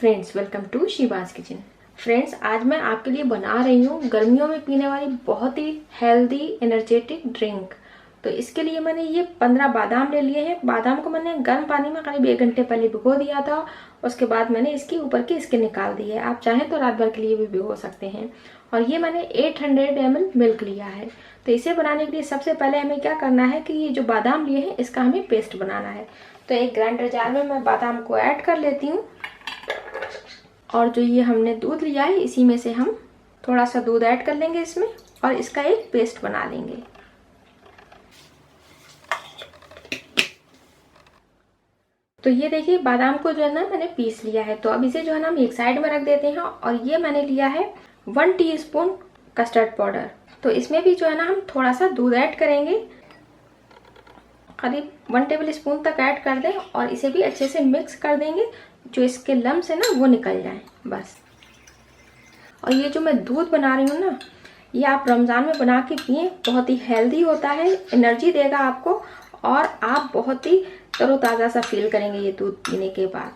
Friends, welcome to Shiva's kitchen. Friends, आज मैं आपके लिए बना रही हूँ गर्मियों में पीने वाली बहुत ही हेल्दी एनर्जेटिक ड्रिंक। तो इसके लिए मैंने ये 15 बादाम ले लिए हैं। बादाम को मैंने गर्म पानी में करीब 1 घंटे पहले भिगो दिया था। उसके बाद मैंने इसकी ऊपर की स्किन निकाल दी है। आप चाहें तो रात भर के लिए भी भिगो सकते हैं। और ये मैंने 800 ml मिल्क लिया है। तो इसे बनाने के लिए सबसे पहले हमें क्या करना है कि ये जो बादाम लिए हैं इसका हमें पेस्ट बनाना है। तो एक ग्राइंडर जार में मैं बादाम को ऐड कर लेती हूँ। और जो ये हमने दूध लिया है इसी में से हम थोड़ा सा दूध ऐड कर लेंगे इसमें और इसका एक पेस्ट बना लेंगे। तो ये देखिए बादाम को जो है ना मैंने पीस लिया है। तो अब इसे जो है ना हम एक साइड में रख देते हैं। और ये मैंने लिया है 1 टीस्पून कस्टर्ड पाउडर। तो इसमें भी जो है ना हम थोड़ा सा दूध ऐड करेंगे, करीब 1 टेबल स्पून तक ऐड कर दें और इसे भी अच्छे से मिक्स कर देंगे, जो इसके लम्स है ना वो निकल जाए बस। और ये जो मैं दूध बना रही हूँ ना, ये आप रमज़ान में बना के पिए, बहुत ही हेल्दी होता है, एनर्जी देगा आपको और आप बहुत ही तरोताज़ा सा फील करेंगे ये दूध पीने के बाद।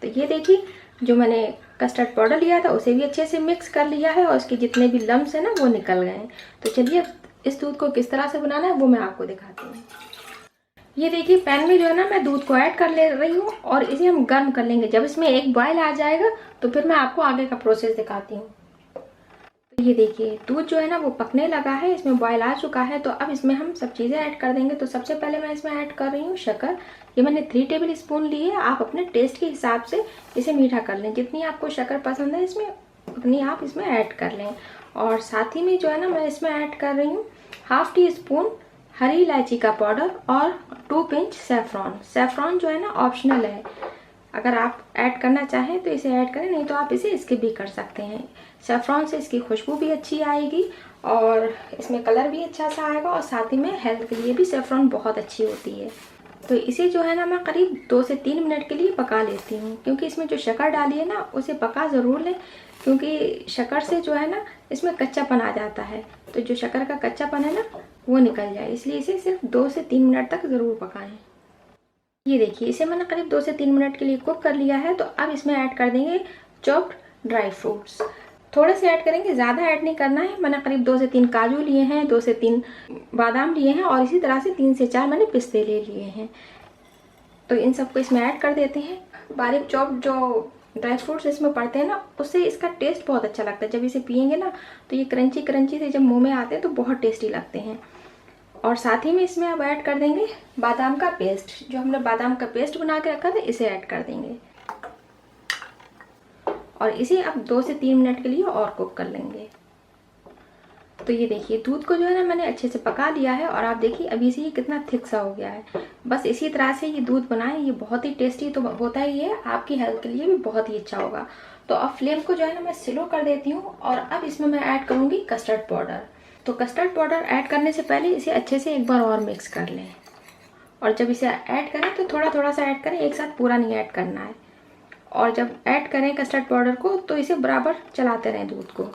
तो ये देखिए जो मैंने कस्टर्ड पाउडर लिया था उसे भी अच्छे से मिक्स कर लिया है और उसके जितने भी लम्स है ना वो निकल गए हैं। तो चलिए इस दूध को किस तरह से बनाना है वो मैं आपको दिखाती हूँ। ये देखिए पैन में जो है ना मैं दूध को ऐड कर ले रही हूँ और इसे हम गर्म कर लेंगे। जब इसमें एक बॉयल आ जाएगा तो फिर मैं आपको आगे का प्रोसेस दिखाती हूँ। तो ये देखिए दूध जो है ना वो पकने लगा है, इसमें बॉयल आ चुका है। तो अब इसमें हम सब चीज़ें ऐड कर देंगे। तो सबसे पहले मैं इसमें ऐड कर रही हूँ शक्कर। ये मैंने 3 टेबल स्पून ली है। आप अपने टेस्ट के हिसाब से इसे मीठा कर लें, जितनी आपको शक्कर पसंद है इसमें उतनी आप इसमें ऐड कर लें। और साथ ही में जो है ना मैं इसमें ऐड कर रही हूँ 1/2 टीस्पून हरी इलायची का पाउडर और 2 पिंच सेफ्रॉन। सेफ्रॉन जो है ना ऑप्शनल है, अगर आप ऐड करना चाहें तो इसे ऐड करें, नहीं तो आप इसे स्किप भी कर सकते हैं। सेफ्रॉन से इसकी खुशबू भी अच्छी आएगी और इसमें कलर भी अच्छा सा आएगा और साथ ही में हेल्थ के लिए भी सेफ्रॉन बहुत अच्छी होती है। तो इसे जो है ना मैं करीब 2 से 3 मिनट के लिए पका लेती हूँ, क्योंकि इसमें जो शक्कर डाली है ना उसे पका ज़रूर लें, क्योंकि शक्कर से जो है ना इसमें कच्चापन आ जाता है। तो जो शक्कर का कच्चापन है ना वो निकल जाए, इसलिए इसे सिर्फ 2 से 3 मिनट तक ज़रूर पकाएं। ये देखिए इसे मैंने करीब 2 से 3 मिनट के लिए कुक कर लिया है। तो अब इसमें ऐड कर देंगे चॉप्ड ड्राई फ्रूट्स। थोड़े से ऐड करेंगे, ज़्यादा ऐड नहीं करना है। मैंने करीब 2 से 3 काजू लिए हैं, 2 से 3 बादाम लिए हैं और इसी तरह से 3 से 4 मैंने पिस्ते ले लिए हैं। तो इन सबको इसमें ऐड कर देते हैं। बारीक चॉप्ड जो ड्राई फ्रूट्स इसमें पड़ते हैं ना उससे इसका टेस्ट बहुत अच्छा लगता है। जब इसे पियेंगे ना तो ये क्रंची क्रंची से जब मुंह में आते हैं तो बहुत टेस्टी लगते हैं। और साथ ही में इसमें अब ऐड कर देंगे बादाम का पेस्ट। जो हमने बादाम का पेस्ट बना के रखा था इसे ऐड कर देंगे और इसे अब 2 से 3 मिनट के लिए और कुक कर लेंगे। तो ये देखिए दूध को जो है ना मैंने अच्छे से पका लिया है और आप देखिए अभी से ये कितना थिक सा हो गया है। बस इसी तरह से ये दूध बनाएं, ये बहुत ही टेस्टी तो होता ही है, आपकी हेल्थ के लिए भी बहुत ही अच्छा होगा। तो अब फ्लेम को जो है ना मैं स्लो कर देती हूँ और अब इसमें मैं ऐड करूँगी कस्टर्ड पाउडर। तो कस्टर्ड पाउडर ऐड करने से पहले इसे अच्छे से एक बार और मिक्स कर लें और जब इसे ऐड करें तो थोड़ा थोड़ा सा ऐड करें, एक साथ पूरा नहीं ऐड करना है। और जब ऐड करें कस्टर्ड पाउडर को तो इसे बराबर चलाते रहें दूध को।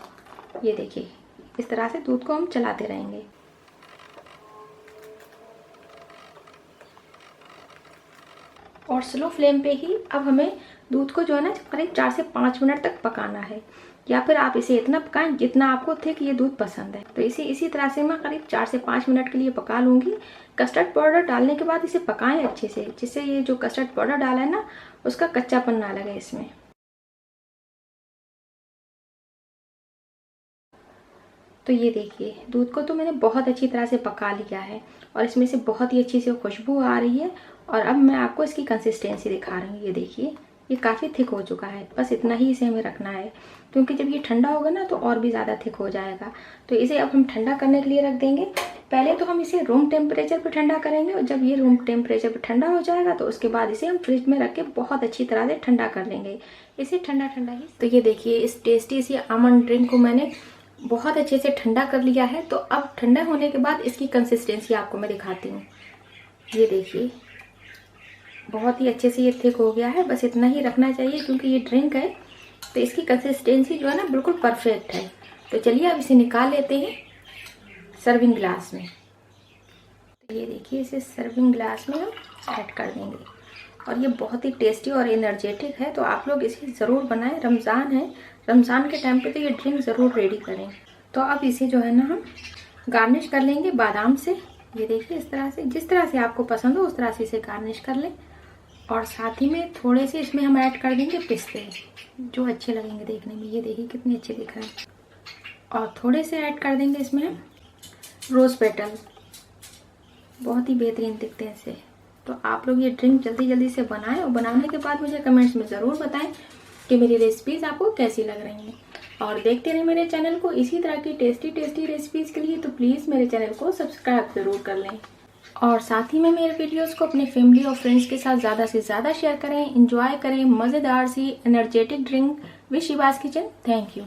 ये देखिए इस तरह से दूध को हम चलाते रहेंगे। और स्लो फ्लेम पे ही अब हमें दूध को जो है ना करीब 4 से 5 मिनट तक पकाना है, या फिर आप इसे इतना पकाएं जितना आपको थिक ये दूध पसंद है। तो इसे इसी तरह से मैं करीब 4 से 5 मिनट के लिए पका लूँगी। कस्टर्ड पाउडर डालने के बाद इसे पकाएं अच्छे से, जिससे ये जो कस्टर्ड पाउडर डाला है ना उसका कच्चापन ना लगे इसमें। तो ये देखिए दूध को तो मैंने बहुत अच्छी तरह से पका लिया है और इसमें से बहुत ही अच्छी सी खुशबू आ रही है। और अब मैं आपको इसकी कंसिस्टेंसी दिखा रही हूँ। ये देखिए ये काफ़ी थिक हो चुका है, बस इतना ही इसे हमें रखना है, क्योंकि जब ये ठंडा होगा ना तो और भी ज़्यादा थिक हो जाएगा। तो इसे अब हम ठंडा करने के लिए रख देंगे। पहले तो हम इसे रूम टेम्परेचर पर ठंडा करेंगे और जब ये रूम टेम्परेचर पर ठंडा हो जाएगा तो उसके बाद इसे हम फ्रिज में रख के बहुत अच्छी तरह से ठंडा कर लेंगे, इसे ठंडा ठंडा ही। तो ये देखिए इस टेस्टी सी आमंड ड्रिंक को मैंने बहुत अच्छे से ठंडा कर लिया है। तो अब ठंडा होने के बाद इसकी कंसिस्टेंसी आपको मैं दिखाती हूँ। ये देखिए बहुत ही अच्छे से ये थिक हो गया है, बस इतना ही रखना चाहिए क्योंकि ये ड्रिंक है। तो इसकी कंसिस्टेंसी जो है ना बिल्कुल परफेक्ट है। तो चलिए अब इसे निकाल लेते हैं सर्विंग ग्लास में। तो ये देखिए इसे सर्विंग ग्लास में हम ऐड कर देंगे और ये बहुत ही टेस्टी और एनर्जेटिक है, तो आप लोग इसे ज़रूर बनाएं। रमज़ान है, रमज़ान के टाइम पे तो ये ड्रिंक ज़रूर रेडी करें। तो अब इसे जो है ना हम गार्निश कर लेंगे बादाम से। ये देखिए इस तरह से, जिस तरह से आपको पसंद हो उस तरह से इसे गार्निश कर लें। और साथ ही में थोड़े से इसमें हम ऐड कर देंगे पिस्ते, जो अच्छे लगेंगे देखने में। ये देखिए कितने अच्छे दिख रहे हैं। और थोड़े से ऐड कर देंगे इसमें हम रोज़ पेटल, बहुत ही बेहतरीन दिखते हैं इससे। तो आप लोग ये ड्रिंक जल्दी जल्दी से बनाएं और बनाने के बाद मुझे कमेंट्स में ज़रूर बताएं कि मेरी रेसिपीज़ आपको कैसी लग रही हैं। और देखते रहें मेरे चैनल को इसी तरह की टेस्टी टेस्टी रेसिपीज़ के लिए। तो प्लीज़ मेरे चैनल को सब्सक्राइब ज़रूर कर लें और साथ ही में मेरे वीडियोस को अपने फैमिली और फ्रेंड्स के साथ ज़्यादा से ज़्यादा शेयर करें, एंजॉय करें मज़ेदार सी energetic drink with Shiva's kitchen. Thank you.